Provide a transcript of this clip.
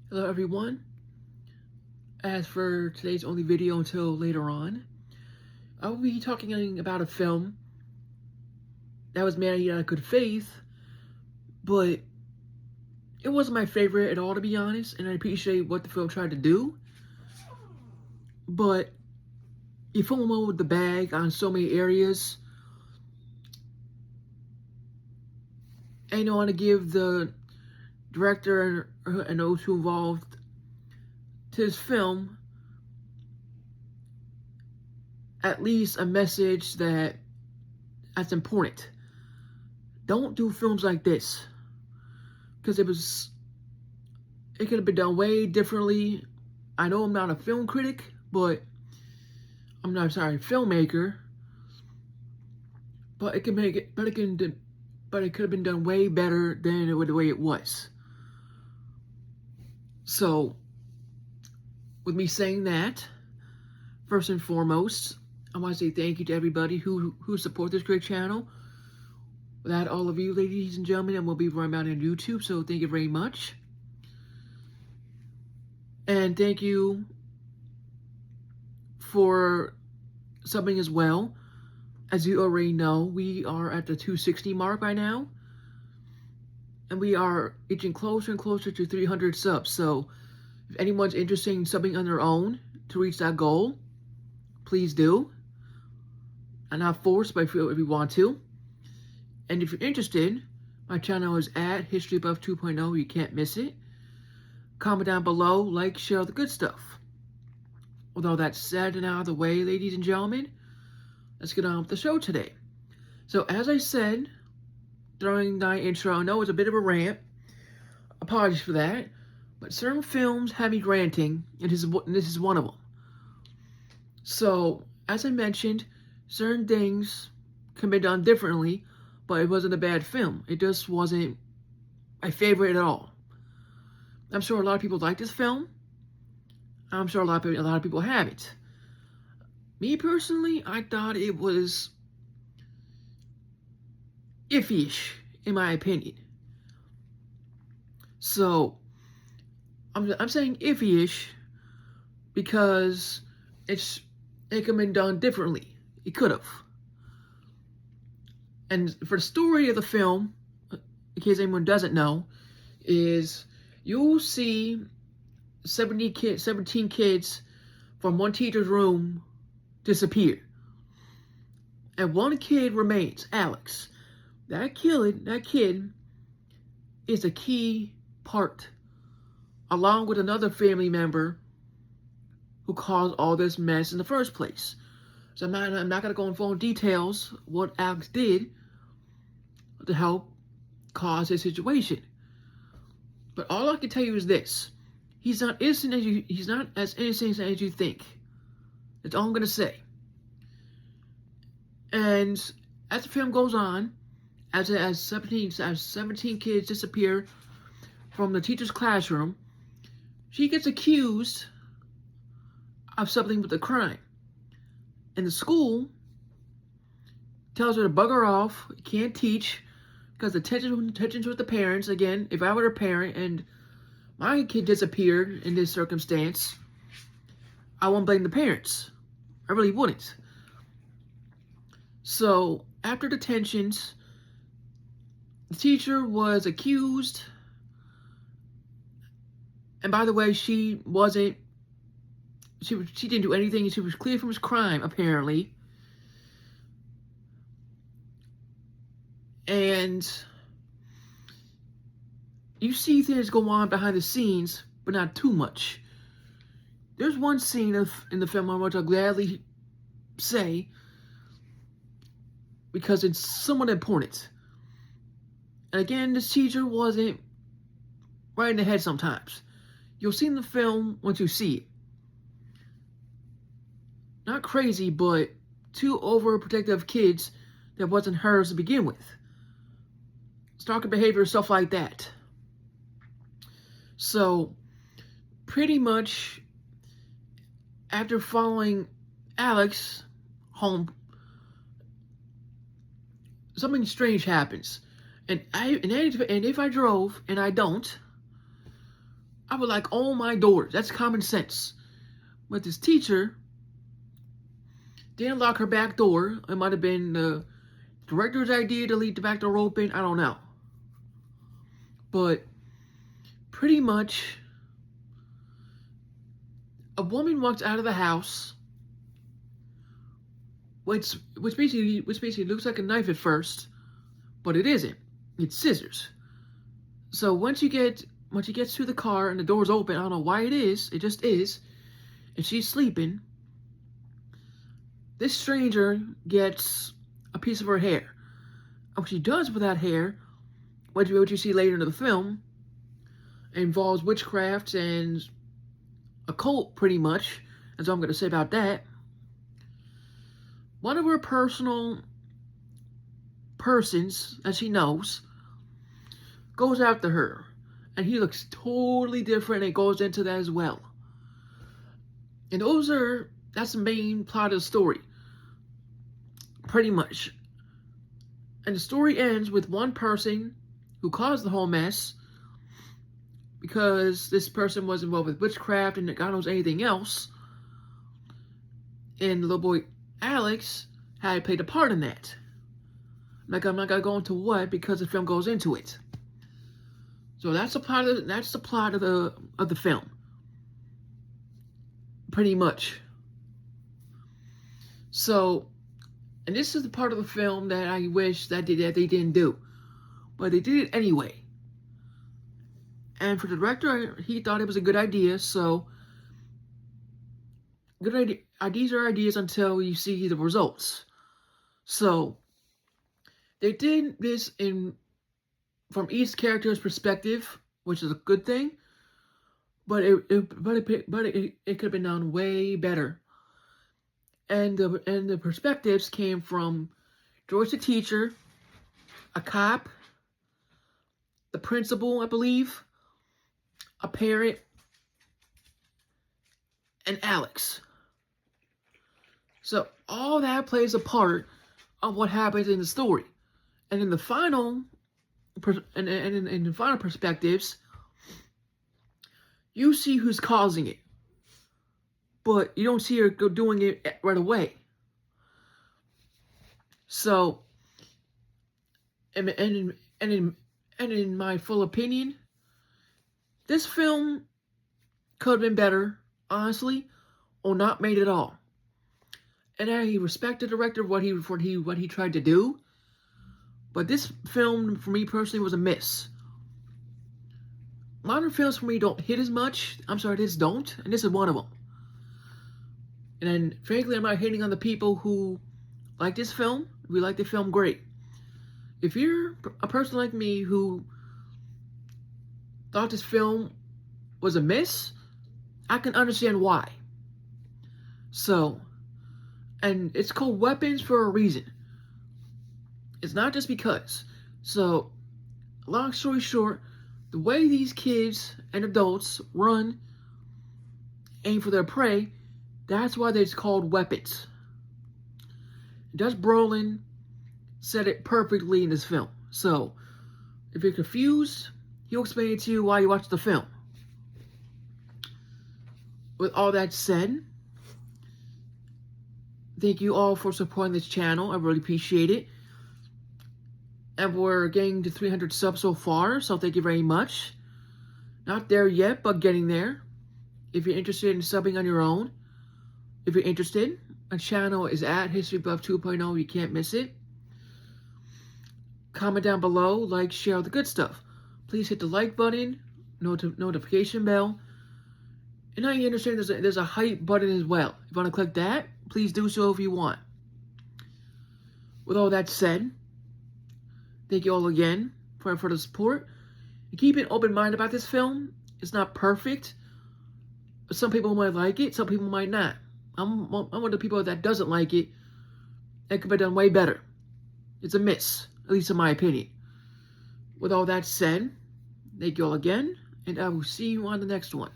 Hello everyone. As for today's only video until later on, I will be talking about a film that was made out of good faith, but it wasn't my favorite at all, to be honest, and I appreciate what the film tried to do, but you fell in love with the bag on so many areas. And I want to give the director and those who involved to this film at least a message that's important. Don't do films like this, because it could have been done way differently. I know I'm not a film critic, but filmmaker. But it could have been done way better than the way it was. So, with me saying that, first and foremost, I want to say thank you to everybody who support this great channel. Without all of you, ladies and gentlemen, I will be running out on YouTube, so thank you very much. And thank you for subbing as well. As you already know, we are at the 260 mark by now. And we are inching closer and closer to 300 subs. So if anyone's interested in subbing on their own to reach that goal, please do. I'm not forced, but if you want to. And if you're interested, my channel is at History Buff 2.0. You can't miss it. Comment down below, like, share all the good stuff. With all that said and out of the way, ladies and gentlemen, let's get on with the show today. So as I said during my intro, I know it's a bit of a rant. Apologies for that. But certain films have me ranting, and this is one of them. So, as I mentioned, certain things can be done differently, but it wasn't a bad film. It just wasn't my favorite at all. I'm sure a lot of people like this film. I'm sure a lot of people haven't. Me personally, I thought it was iffy-ish, in my opinion. So, I'm saying iffy-ish because it could have been done differently. It could have. And for the story of the film, in case anyone doesn't know, is you'll see 17 kids from one teacher's room disappear. And one kid remains, Alex. That kid is a key part, along with another family member who caused all this mess in the first place. So I'm not going to go in full details what Alex did to help cause this situation. But all I can tell you is this: he's not as innocent as you think. That's all I'm going to say. And as the film goes on, as 17 kids disappear from the teacher's classroom, she gets accused of something with a crime. And the school tells her to bugger off, can't teach, because the tensions with the parents. Again, if I were a parent and my kid disappeared in this circumstance, I wouldn't blame the parents. I really wouldn't. So, after the tensions, the teacher was accused. And by the way, she didn't do anything. She was cleared from his crime, apparently. And you see things go on behind the scenes, but not too much. There's one scene in the film which I'll gladly say, because it's somewhat important. And again, this teacher wasn't right in the head sometimes. You'll see in the film once you see it. Not crazy, but too overprotective kids that wasn't hers to begin with. Stalker behavior, stuff like that. So, pretty much, after following Alex home, something strange happens. And if I drove, and I don't, I would like all my doors. That's common sense. But this teacher didn't lock her back door. It might have been the director's idea to leave the back door open. I don't know. But pretty much, a woman walks out of the house, which basically looks like a knife at first, but it isn't. It's scissors. So once she gets to the car and the door's open, I don't know why it is. It just is. And she's sleeping. This stranger gets a piece of her hair. And what she does with that hair, what you see later in the film, involves witchcraft and occult, pretty much. That's all I'm going to say about that. One of her personal persons, as she knows, goes after her. And he looks totally different and goes into that as well. And that's the main plot of the story. Pretty much. And the story ends with one person who caused the whole mess, because this person was involved with witchcraft and God knows anything else. And the little boy Alex had played a part in that. Like, I'm not gonna go into what, because the film goes into it. So that's the plot of the film. Pretty much. So, and this is the part of the film that I wish that they didn't do, but they did it anyway. And for the director, he thought it was a good idea. So, good idea. Ideas are ideas until you see the results. So, they did this from each character's perspective, which is a good thing. But it could have been done way better. And the perspectives came from George the teacher, a cop, the principal, I believe, a parent, and Alex. So all that plays a part of what happens in the story. And in the final in the final perspectives, you see who's causing it, but you don't see her doing it right away. So, and in my full opinion, this film could have been better, honestly, or not made at all. And I respect the director what he tried to do, but this film for me personally was a miss. Modern films for me don't hit as much. I'm sorry, this don't, and this is one of them. And frankly, I'm not hating on the people who like this film. If you like the film, great. If you're a person like me who thought this film was a miss, I can understand why. So, and it's called Weapons for a reason. It's not just because. So, long story short, the way these kids and adults run, aim for their prey, that's why it's called weapons. Josh Brolin said it perfectly in this film. So, if you're confused, he'll explain it to you while you watch the film. With all that said, thank you all for supporting this channel. I really appreciate it. And we're getting to 300 subs so far, so thank you very much. Not there yet, but getting there. If you're interested in subbing on your own, if you're interested, my channel is at HistoryBuff 2.0. You can't miss it. Comment down below, like, share all the good stuff. Please hit the like button, notification bell. And now you understand there's a hype button as well. If you want to click that, please do so if you want. With all that said, thank you all again for the support. And keep an open mind about this film. It's not perfect. Some people might like it, some people might not. I'm one of the people that doesn't like it. It could be done way better. It's a miss, at least in my opinion. With all that said, thank you all again, and I will see you on the next one.